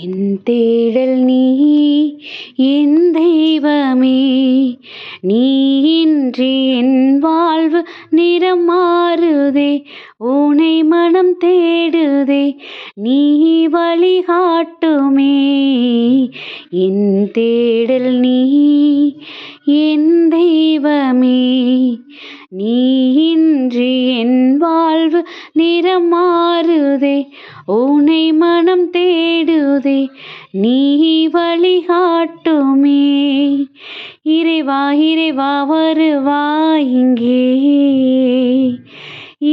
என் தேடல் நீ என் தெய்வமே, நீ இன்றி என் வாழ்வு நிறம் மாறுதே, உனை மனம் தேடுதே, நீ வழிகாட்டுமே. என் தேடல் நீ என் தெய்வமே, நீ இன்றி என் வாழ்வு நிறம் மாறுதே, உனை மனம் தேடுதே, நீ வழிகாட்டுமே. இறைவா இறைவா வருவாய் இங்கே,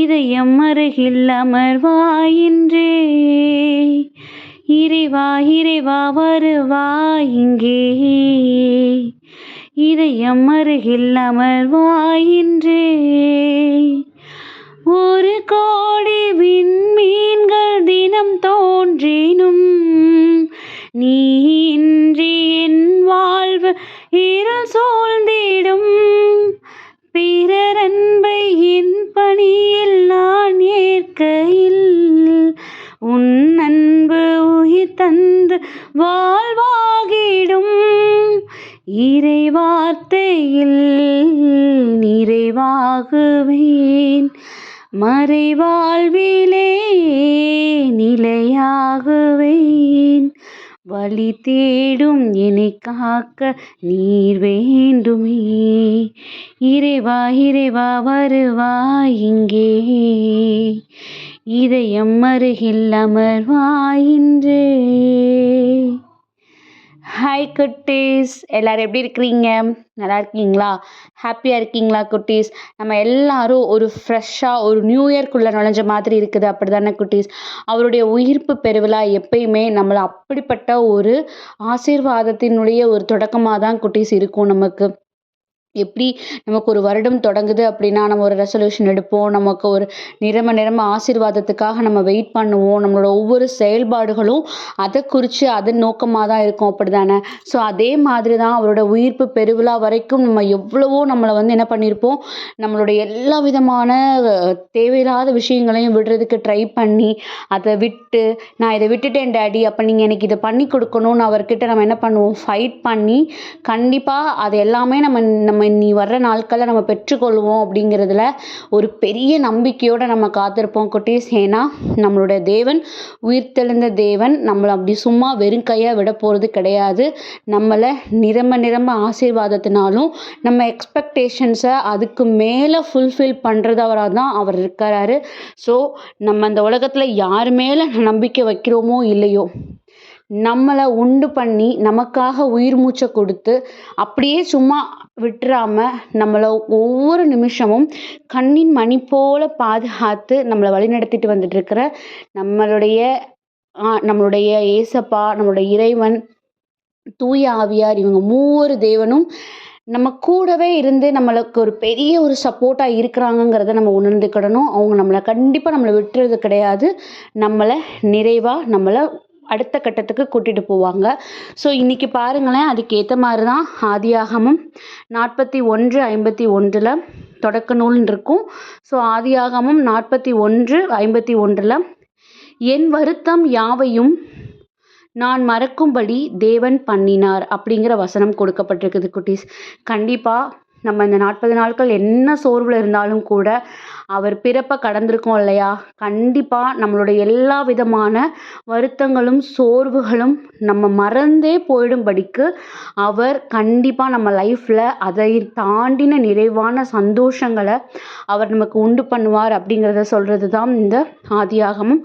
இதயம் அருகில் அமர்வாய் இன்றே. இறைவா இறைவா வருவாய் இங்கே, இதயம் அருகில் அமர்வாய் இன்றே. ஒரு கோடி விண்மீன்கள் தினம் தோன்றினும், நீ இன்றி என் வாழ்வு இருள் சூழ்ந்திடும். பிறர் அன்பை என் பணியில் நான் ஏற்கையில், உன் அன்பு உயிர் தந்து வாழ்வாகிடும். இறை வார்த்தையில் நிறைவாகுவேன், மறைவாழ்விலே நிலையாகுவேன். வழி தேடும் என்னை காக்க நீர் வேண்டுமே. இறைவா இறைவா வருவாய் இங்கே, இதயம் அருகில் அமர்வாய் இன்றே. ஹாய் குட்டீஸ், எல்லோரும் எப்படி இருக்கிறீங்க? நல்லா இருக்கீங்களா? ஹாப்பியாக இருக்கீங்களா குட்டீஸ்? நம்ம எல்லாரும் ஒரு ஃப்ரெஷ்ஷாக ஒரு நியூ இயர்க்குள்ளே நுழைஞ்ச மாதிரி இருக்குது, அப்படி தானே குட்டீஸ்? அவருடைய உயிர்ப்பு பெருவிழா எப்பயுமே நம்மளை அப்படிப்பட்ட ஒரு ஆசீர்வாதத்தினுடைய ஒரு தொடக்கமாக தான் குட்டீஸ் இருக்கும். நமக்கு எப்படி நமக்கு ஒரு வருடம் தொடங்குது அப்படின்னா நம்ம ஒரு ரெசல்யூஷன் எடுப்போம், நமக்கு ஒரு நிரம்ப ஆசீர்வாதத்துக்காக நம்ம வெயிட் பண்ணுவோம். நம்மளோட ஒவ்வொரு செயல்பாடுகளும் அதை குறித்து அதன் நோக்கமாக தான் இருக்கும், அப்படி தானே? ஸோ அதே மாதிரி தான் அவரோட உயிர்ப்பு பெருவிழா வரைக்கும் நம்ம எவ்வளவோ நம்மளை என்ன பண்ணியிருப்போம், நம்மளுடைய எல்லா விதமான தேவையில்லாத விஷயங்களையும் விடுறதுக்கு ட்ரை பண்ணி, அதை விட்டு நான் இதை விட்டுட்டேன் டேடி, அப்போ நீங்கள் எனக்கு இதை பண்ணி கொடுக்கணும்னு அவர்கிட்ட நம்ம என்ன பண்ணுவோம், ஃபைட் பண்ணி கண்டிப்பாக அது எல்லாமே நம்ம நீ வர்ற நாட்களில் நம்ம பெற்றுக்கொள்வோம் அப்படிங்கிறதுல ஒரு பெரிய நம்பிக்கையோடு நம்ம காத்திருப்போம் குட்டீஸ். ஏன்னா நம்மளுடைய தேவன் உயிர்த்தெழுந்த தேவன், நம்மளை அப்படி சும்மா வெறும் கையாக விட போகிறது கிடையாது. நம்மளை நிரம்ப ஆசீர்வாதத்தினாலும் நம்ம எக்ஸ்பெக்டேஷன்ஸை அதுக்கு மேலே ஃபுல்ஃபில் பண்ணுறதவராக தான் அவர் இருக்கிறாரு. ஸோ நம்ம அந்த உலகத்தில் யார் மேலே நம்பிக்கை வைக்கிறோமோ இல்லையோ, நம்மளை உண்டு பண்ணி நமக்காக உயிர் மூச்சை கொடுத்து அப்படியே சும்மா விட்டுறாம நம்மளை ஒவ்வொரு நிமிஷமும் கண்ணின் மணி போல பாதுகாத்து நம்மளை வழிநடத்திட்டு வந்துட்டு இருக்கிற நம்மளுடைய ஏசப்பா, நம்மளுடைய இறைவன், தூய ஆவியார், இவங்க மூவொரு தேவனும் நம்ம கூடவே இருந்து நம்மளுக்கு ஒரு பெரிய ஒரு சப்போர்ட்டாக இருக்கிறாங்கங்கிறத நம்ம உணர்ந்துக்கிடணும். அவங்க நம்மளை விட்டுறது கிடையாது, நம்மளை நிறைவாக நம்மளை அடுத்த கட்டத்துக்கு கூட்டிகிட்டு போவாங்க. ஸோ இன்றைக்கி பாருங்களேன், அதுக்கேற்ற மாதிரி தான் ஆதியாகமம் 41:51 தொடக்க நூல்னு இருக்கும். ஸோ ஆதியாகமம் 41:51 என் வருத்தம் யாவையும் நான் மறக்கும்படி தேவன் பண்ணினார் அப்படிங்கிற வசனம் கொடுக்கப்பட்டிருக்குது குட்டீஸ். கண்டிப்பாக நம்ம இந்த 40 நாட்கள் என்ன சோர்வில் இருந்தாலும் கூட அவர் பிறப்பை கடந்திருக்கோம் இல்லையா, கண்டிப்பாக நம்மளுடைய எல்லா விதமான வருத்தங்களும் சோர்வுகளும் நம்ம மறந்தே போயிடும்படிக்கு அவர் கண்டிப்பாக நம்ம லைஃப்பில் அதை தாண்டின நிறைவான சந்தோஷங்களை அவர் நமக்கு உண்டு பண்ணுவார் அப்படிங்கிறத சொல்கிறது தான் இந்த ஆதியாகமம்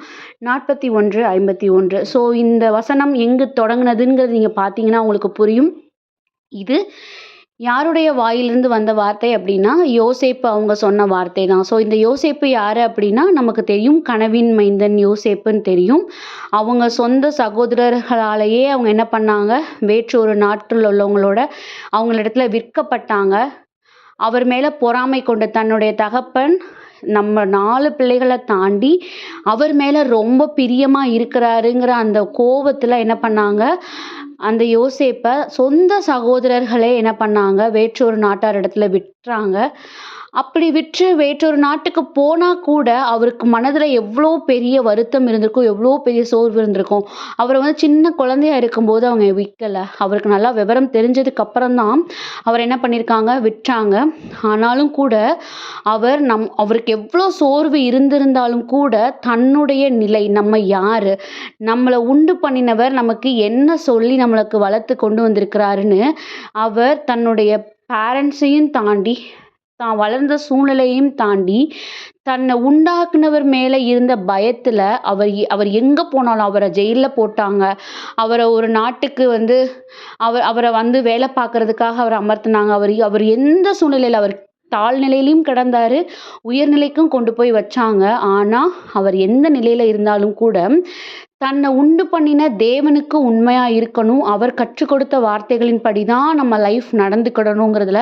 41:51. ஸோ இந்த வசனம் எங்கு தொடங்குனதுங்கிறது நீங்கள் பார்த்தீங்கன்னா உங்களுக்கு புரியும். இது யாருடைய வாயிலிருந்து வந்த வார்த்தை அப்படின்னா யோசேப்பு அவங்க சொன்ன வார்த்தை தான். ஸோ இந்த யோசேப்பு யார் அப்படின்னா நமக்கு தெரியும், கனவின் மைந்தன் யோசேப்புன்னு தெரியும். அவங்க சொந்த சகோதரர்களாலேயே அவங்க என்ன பண்ணாங்க, வேற்றொரு நாட்டில் உள்ளவங்களோட அவங்களிடத்துல விற்கப்பட்டாங்க. அவர் மேலே பொறாமை கொண்ட தன்னுடைய தகப்பன் நம்ம 4 பிள்ளைகளை தாண்டி அவர் மேலே ரொம்ப பிரியமாக இருக்கிறாருங்கிற அந்த கோபத்தில் என்ன பண்ணாங்க, அந்த யோசேப்பை சொந்த சகோதரர்களே என்ன பண்ணாங்க, வேற்றொரு நாட்டார் இடத்துல விட்டுறாங்க. அப்படி விற்று வேற்றொரு நாட்டுக்கு போனா கூட அவருக்கு மனதுல எவ்வளோ பெரிய வருத்தம் இருந்திருக்கும், எவ்வளோ பெரிய சோர்வு இருந்திருக்கும். அவர வந்து சின்ன குழந்தையா இருக்கும்போது அவங்க விக்கல. அவருக்கு நல்லா விவரம் தெரிஞ்சதுக்கு அப்புறம் தான் அவர் என்ன பண்ணியிருக்காங்க, விற்றாங்க. ஆனாலும் கூட அவருக்கு எவ்வளோ சோர்வு இருந்திருந்தாலும் கூட தன்னுடைய நிலை, நம்ம யாரு? நம்மள உண்டு பண்ணினவர் நமக்கு என்ன சொல்லி நம்மளுக்கு வளர்த்து கொண்டு வந்திருக்கிறாருன்னு அவர் தன்னுடைய பேரண்ட்ஸையும் தாண்டி தான் வளர்ந்த சூழ்நிலையையும் தாண்டி தன்னை உண்டாக்குனவர் மேல இருந்த பயத்துல அவர் எங்க போனாலும் அவரை ஜெயில்ல போட்டாங்க. அவரை ஒரு நாட்டுக்கு வந்து அவரை வந்து வேலை பார்க்கறதுக்காக அவரை அமர்த்தினாங்க. அவர் எந்த சூழ்நிலையில அவர் தாழ்நிலையிலும் கிடந்தாரு, உயர்நிலைக்கும் கொண்டு போய் வச்சாங்க. ஆனா அவர் எந்த நிலையில இருந்தாலும் கூட தன்னை உண்டு பண்ணின தேவனுக்கு உண்மையா இருக்கணும். அவர் கற்றுக் கொடுத்த வார்த்தைகளின்படி தான் நம்ம லைஃப் நடந்துக்கிடணுங்கிறதுல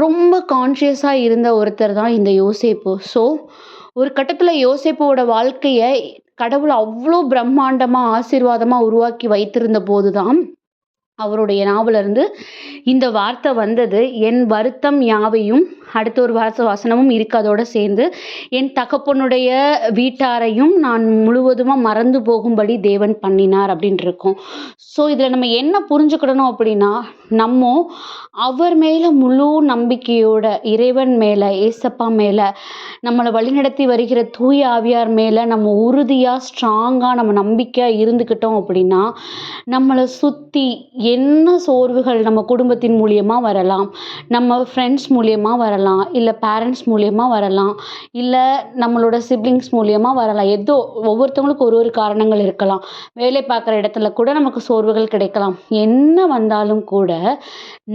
ரொம்ப கான்ஷியஸா இருந்த ஒருத்தர் தான் இந்த யோசேப்பு. ஸோ ஒரு கட்டத்துல யோசேப்போட வாழ்க்கைய கடவுள் அவ்வளோ பிரம்மாண்டமா ஆசீர்வாதமா உருவாக்கி வைத்திருந்த போதுதான் அவருடைய நாவுல இருந்து இந்த வார்த்தை வந்தது. என் வருத்தம் யாவையும், அடுத்த ஒரு வசனமும் இருக்கு அதோட சேர்ந்து, என் தகப்பனுடைய வீட்டாரையும் நான் முழுவதுமா மறந்து போகும்படி தேவன் பண்ணினார் அப்படின்ட்டு இருக்கும். ஸோ இதில் நம்ம என்ன புரிஞ்சுக்கிடணும் அப்படின்னா, நம்ம அவர் மேலே முழு நம்பிக்கையோட, இறைவன் மேலே, ஏசப்பா மேலே, நம்மளை வழிநடத்தி வருகிற தூய ஆவியார் மேலே நம்ம உறுதியாக ஸ்ட்ராங்காக நம்ம நம்பிக்கையாக இருந்துக்கிட்டோம் அப்படின்னா, நம்மளை சுற்றி என்ன சோர்வுகள் நம்ம குடும்பத்தின் மூலியமாக வரலாம், நம்ம ஃப்ரெண்ட்ஸ் மூலியமாக வரலாம், இல்லை பேரண்ட்ஸ் மூலியமாக வரலாம், இல்லை நம்மளோட சிப்ளிங்ஸ் மூலியமாக வரலாம். ஏதோ ஒவ்வொருத்தவங்களுக்கு ஒரு ஒரு காரணங்கள் இருக்கலாம். வேலை பார்க்குற இடத்துல கூட நமக்கு சோர்வுகள் கிடைக்கலாம். என்ன வந்தாலும் கூட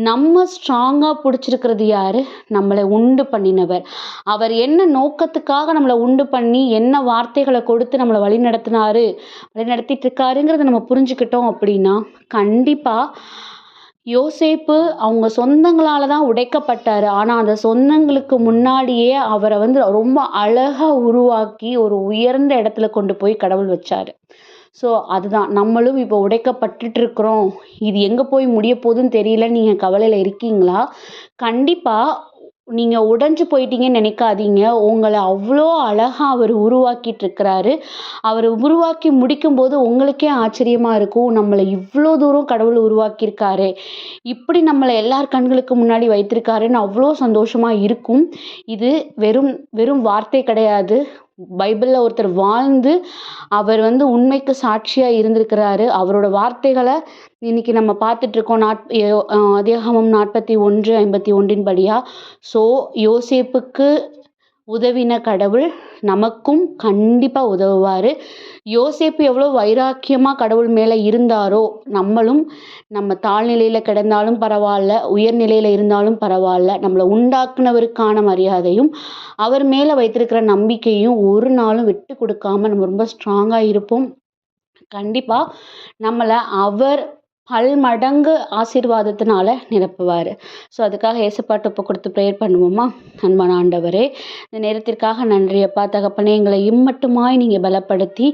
நம்ம ஸ்ட்ராங்காக பிடிச்சிருக்கிறது யாரு? நம்மளை உண்டு பண்ணினவர். அவர் என்ன நோக்கத்துக்காக நம்மளை உண்டு பண்ணி என்ன வார்த்தைகளை கொடுத்து நம்மளை வழி நடத்திட்டு இருக்காருங்கிறத நம்ம புரிஞ்சுக்கிட்டோம் அப்படின்னா கண்டிப்பா யோசேப்பு அவங்க சொந்தங்களால தான் உடைக்கப்பட்டாரு. ஆனா அந்த சொந்தங்களுக்கு முன்னாடியே அவரை வந்து ரொம்ப அழகா உருவாக்கி ஒரு உயர்ந்த இடத்துல கொண்டு போய் கடவுள் வச்சாரு. ஸோ அதுதான் நம்மளும் இப்போ உடைக்கப்பட்டுட்டு இருக்கிறோம். இது எங்க போய் முடிய போகுதுன்னு தெரியல. நீங்க கவலையில இருக்கீங்களா? கண்டிப்பா நீங்க உடைஞ்சு போயிட்டீங்கன்னு நினைக்காதீங்க. உங்களை அவ்வளோ அழகா அவர் உருவாக்கிட்டு இருக்கிறாரு. அவர் உருவாக்கி முடிக்கும்போது உங்களுக்கே ஆச்சரியமா இருக்கும். நம்மளை இவ்வளோ தூரம் கடவுள் உருவாக்கியிருக்காரு, இப்படி நம்மளை எல்லார் கண்களுக்கு முன்னாடி வைத்திருக்காருன்னு அவ்வளோ சந்தோஷமா இருக்கும். இது வெறும் வெறும் வார்த்தை கிடையாது. பைபிள்ல ஒருத்தர் வாழ்ந்து அவர் வந்து உண்மைக்கு சாட்சியா இருந்திருக்கிறாரு. அவரோட வார்த்தைகளை இன்னைக்கு நம்ம பார்த்துட்டு இருக்கோம். ஆதியாகமம் 41:51 படியா. ஸோ யோசேப்புக்கு உதவின கடவுள் நமக்கும் கண்டிப்பா உதவுவாரு. யோசேப்பு எவ்வளோ வைராக்கியமா கடவுள் மேல இருந்தாரோ, நம்மளும் நம்ம தாழ்நிலையில கிடந்தாலும் பரவாயில்ல, உயர்நிலையில இருந்தாலும் பரவாயில்ல, நம்மளை உண்டாக்குனவருக்கான மரியாதையும் அவர் மேல வைத்திருக்கிற நம்பிக்கையும் ஒரு நாளும் விட்டு கொடுக்காம நம்ம ரொம்ப ஸ்ட்ராங்கா இருப்போம். கண்டிப்பா நம்மளை அவர் பல்மடங்கு ஆசீர்வாதத்தினால நிரப்புவார். ஸோ அதுக்காக ஏசப்பாட்ட ஒப்பு கொடுத்து ப்ரேயர் பண்ணுவோமா? அன்பான ஆண்டவரே, இந்த நேரத்திற்காக நன்றி அப்பா. தகப்பனே, எங்களை இம்மட்டுமாய் நீங்கள் பலப்படுத்தி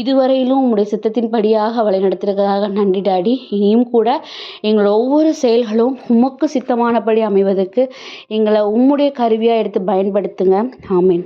இதுவரையிலும் உங்களுடைய சித்தத்தின்படியாக வழி நடத்துறதுக்காக நன்றி டாடி. இனியும் கூட எங்களோட ஒவ்வொரு செயல்களும் உமக்கு சித்தமானபடி அமைவதற்கு எங்களை உம்முடைய கருவியாக எடுத்து பயன்படுத்துங்க. ஆமீன்.